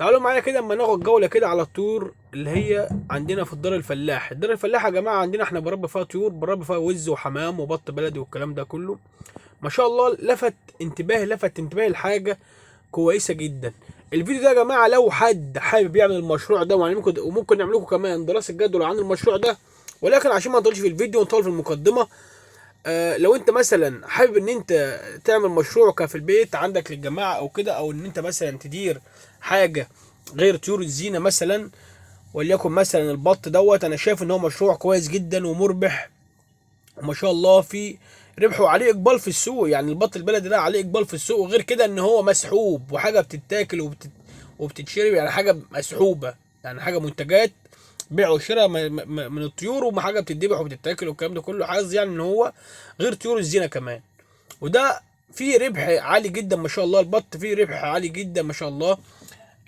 تعالوا معايا كده اما ناخد جولة كده على الطيور اللي هي عندنا في الدار الفلاح. الدار الفلاح يا جماعة عندنا احنا بربي فيها طيور، بربي فيها وز وحمام وبط بلدي والكلام ده كله. ما شاء الله لفت انتباهي لحاجة كويسة جدا. الفيديو ده يا جماعة لو حد حابب يعمل المشروع ده، يعني ممكن نعمل لكم كمان دراسة جدوى عن المشروع ده، ولكن عشان ما نطولش في الفيديو ونطول في المقدمة، لو انت مثلا حابب ان انت تعمل مشروع في البيت عندك للجماعه او كده، او ان انت مثلا تدير حاجه غير طيور الزينه مثلا، وليكن مثلا البط دوت، انا شايف ان هو مشروع كويس جدا ومربح، وما شاء الله في ربح وعليه اقبال في السوق. يعني البط البلدي ده عليه اقبال في السوق، وغير كده ان هو مسحوب وحاجه بتتاكل وبتتشرب، يعني حاجه مسحوبه، يعني حاجه منتجات بيع وشراء من الطيور، وحاجه بتتذبح وبتتاكل والكلام ده كله. حاسس يعني ان هو غير طيور الزينه كمان، وده فيه ربح عالي جدا ما شاء الله. البط فيه ربح عالي جدا ما شاء الله.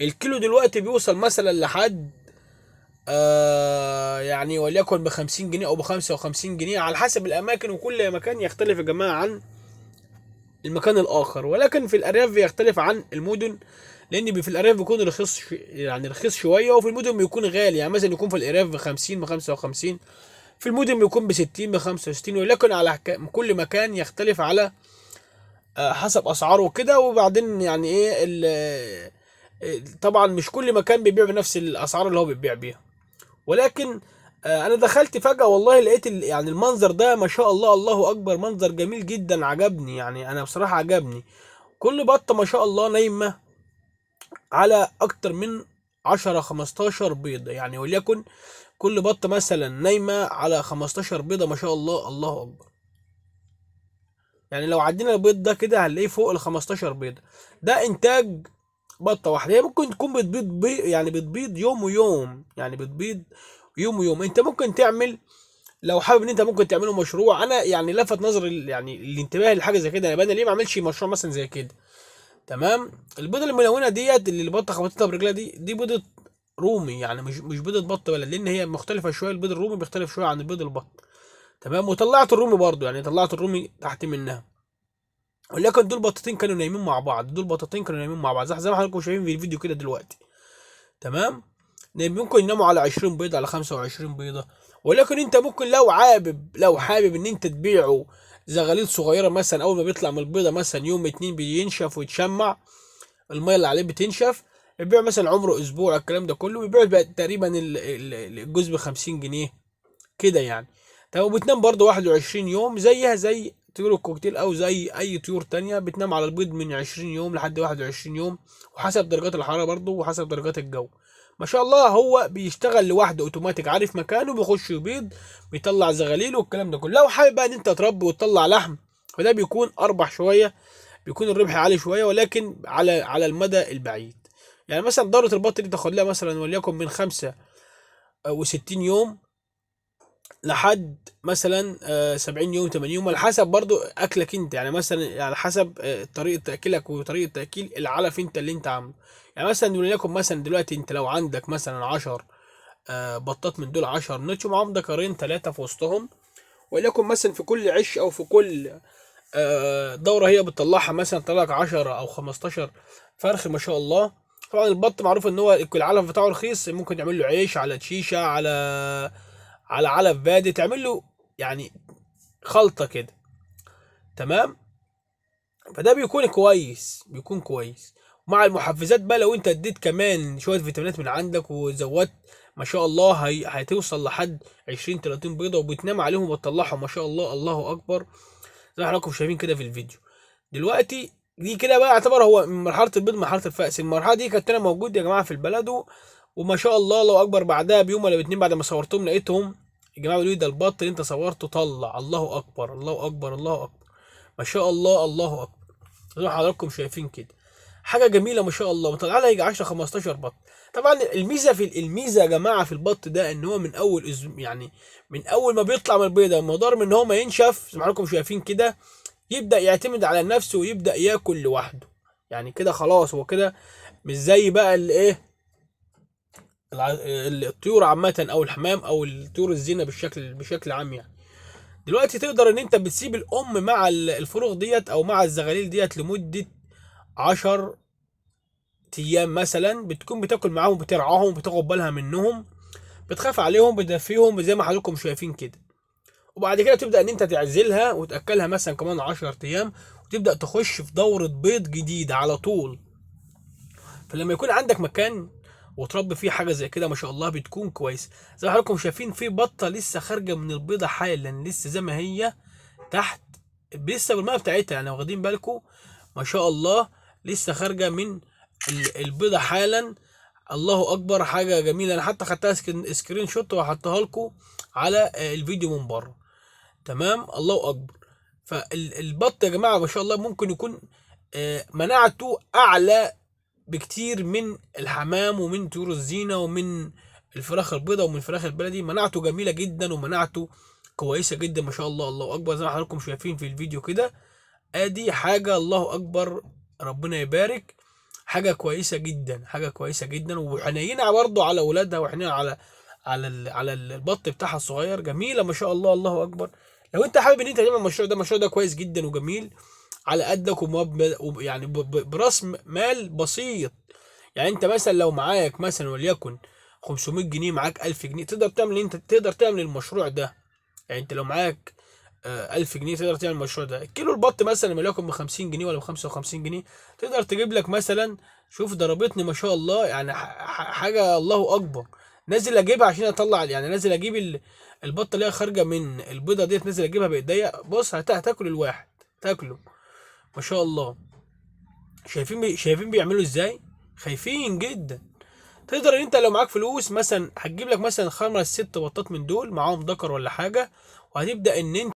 الكيلو دلوقتي بيوصل مثلا لحد يعني وليكن ب50 جنيه او ب55 جنيه على حسب الاماكن، وكل مكان يختلف يا جماعه عن المكان الاخر، ولكن في الارياف يختلف عن المدن، لان في الارياف بيكون رخيص يعني رخيص شويه، وفي المدن بيكون غالي. يعني مثلا يكون في الارياف ب50 ب55، في المدن بيكون ب60 ب65، ولكن على كل مكان يختلف على حسب اسعاره وكده. وبعدين يعني ايه طبعا مش كل مكان بيبيع بنفس الاسعار اللي هو بيبيع بيها، ولكن انا دخلت فجأة والله لقيت يعني المنظر ده ما شاء الله، الله اكبر، منظر جميل جدا عجبني. يعني انا بصراحة عجبني كل بطة ما شاء الله نايمة على اكتر من 10 15 بيضة، يعني وليكن كل بطة مثلا نايمة على 15 بيضة ما شاء الله، الله اكبر. يعني لو عدينا البيض ده كده هنلاقيه فوق ال 15 بيضة. ده انتاج بطة واحدة. هي ممكن تكون بتبيض يعني بتبيض يوم ويوم، يعني بتبيض يوم ويوم. انت ممكن تعمل، لو حابب ان انت ممكن تعمله مشروع. انا يعني لفت نظري يعني الانتباه لحاجه زي كده، يبقى انا ليه ما اعملش مشروع مثلا زي كده؟ تمام. البيضه الملونه ديت اللي البطه خبطتها برجلها دي بيضه رومي، يعني مش بيضه بط بلد، لان هي مختلفه شويه. البيض الرومي بيختلف شويه عن البيض البط. تمام. وطلعت الرومي برضو، يعني طلعت الرومي تحت منها، ولكن دول بطتين كانوا نايمين مع بعض، دول بطتين كانوا نايمين مع بعض زي ما حضراتكم شايفين في الفيديو كده دلوقتي. تمام. ممكن يناموا على 20 بيضة، على 25 بيضة. ولكن انت ممكن لو حابب ان انت تبيعه زغاليل صغيرة، مثلا اول ما بيطلع من البيضة مثلا يوم اتنين بينشف ويتشمع، المية اللي عليه بتنشف، بيبيع مثلا عمره اسبوع الكلام ده كله، بيبيع بقى تقريبا الجزء ب50 جنيه كده يعني. طب وبتنام برضه 21 يوم زيها زي طيور الكوكتيل، او زي اي طيور تانية بتنام على البيض من 20 يوم لحد 21 يوم، وحسب درجات الحرارة برضه وحسب درجات الجو. ما شاء الله هو بيشتغل لوحده اوتوماتيك، عارف مكانه، بيخش يبيض، بيطلع زغاليل والكلام ده كله. لو حابب بقى ان انت تربي وتطلع لحم، فده بيكون اربح شويه، بيكون الربح عالي شويه، ولكن على المدى البعيد. يعني مثلا دورة البط دي تاخد لها مثلا وليكن من 65 يوم لحد مثلا 70 يوم 80 يوم، على حسب برضو اكلك انت. يعني مثلا على حسب طريقه تاكلك وطريقه تاكيل العلف انت اللي انت عامله. يعني مثلا وليكن مثلا دلوقتي انت لو عندك مثلا 10 بطات، من دول 10 نتشوا معاهم ذكرين ثلاثه في وسطهم، وليكن مثلا في كل عش او في كل دوره هي بتطلعها مثلا طلعك 10 او 15 فرخ ما شاء الله. طبعا البط معروف ان هو العلف بتاعه رخيص، ممكن تعمل له عيش على شيشه على علف بادي، تعمل له يعني خلطه كده. تمام. فده بيكون كويس، بيكون كويس. مع المحفزات بقى، لو انت اديت كمان شويه فيتامينات من عندك وزودت، ما شاء الله هتوصل لحد 20 30 بيضه، وبتنام عليهم وتطلعهم ما شاء الله، الله اكبر، زي ما حضراتكم شايفين كده في الفيديو دلوقتي. دي كده بقى يعتبر هو من مرحله البيض مرحله الفأس. المرحله دي كانت انا موجود يا جماعه في البلد وما شاء الله الله اكبر، بعدها بيوم ولا باتنين بعد ما صورتهم لقيتهم يا جماعه بيقولوا لي ده البط اللي انت صورته طلع، الله اكبر الله اكبر الله اكبر، ما شاء الله الله اكبر. زي ما حضراتكم شايفين كده، حاجه جميله ما شاء الله، وطلع لها يجي 10 15 بط. طبعا الميزه يا جماعه في البط ده ان هو من اول يعني من اول ما بيطلع من البيضه، مقدار من ان هو ما ينشف زي ما حضراتكم شايفين كده، يبدا يعتمد على نفسه ويبدا ياكل لوحده. يعني كده خلاص هو كده، مش زي بقى الطيور عامه، او الحمام، او الطيور الزينه بشكل عام يعني. دلوقتي تقدر ان انت بتسيب الام مع الفروخ ديت او مع الزغاليل ديت لمده 10 ايام مثلا بتكون بتاكل معاهم، بترعاهم، بتاخد بالها منهم، بتخاف عليهم، بتدفيهم زي ما حضراتكم شايفين كده. وبعد كده تبدا ان انت تعزلها وتاكلها مثلا كمان 10 ايام، وتبدا تخش في دوره بيض جديده على طول. فلما يكون عندك مكان وتربي فيه حاجه زي كده ما شاء الله بتكون كويس. زي ما حضراتكم شايفين في بطه لسه خارجه من البيضه حالا، لسه زي ما هي تحت، لسه بالميه بتاعتها، يعني واخدين بالكم ما شاء الله، لسه خارجه من البيضه حالا. الله اكبر، حاجه جميله. انا حتى خدتها سكرين شوت وهحطها لكم على الفيديو من بره. تمام، الله اكبر. فالبط يا جماعه ما شاء الله ممكن يكون مناعته اعلى بكتير من الحمام ومن طيور الزينه ومن الفراخ البيضاء ومن الفراخ البلدي. مناعته جميله جدا ومناعته كويسه جدا ما شاء الله، الله اكبر. زي ما حضراتكم شايفين في الفيديو كده، ادي حاجه الله اكبر، ربنا يبارك. حاجه كويسه جدا، حاجه كويسه جدا، وحنينه برضه على اولادها، وحنينه على البط بتاعها الصغير، جميله ما شاء الله، الله اكبر. لو انت حابب ان انت تعمل المشروع ده، المشروع ده كويس جدا وجميل على قدك، يعني براس مال بسيط. يعني انت مثلا لو معاك مثلا وليكن 500 جنيه، معاك 1000 جنيه، تقدر تعمل انت تقدر تعمل المشروع ده. يعني انت لو معاك 1000 جنيه تقدر تعمل المشروع ده. كيلو البط مثلا وليكن ب 50 جنيه ولا ب 55 جنيه، تقدر تجيب لك مثلا، شوف ضربتني ما شاء الله، يعني حاجه الله اكبر. نازل اجيبها عشان اطلع، يعني نازل اجيب البطه اللي هي خارجه من البيضه ديت، نازل اجيبها بايديا. بص هتاكل الواحد، تاكله ما شاء الله. شايفين بيعملوا ازاي، خايفين جدا. تقدر ان انت لو معاك فلوس مثلا هتجيب لك مثلا 5 6 بطات من دول معاهم ذكر ولا حاجه، وهتبدا ان انت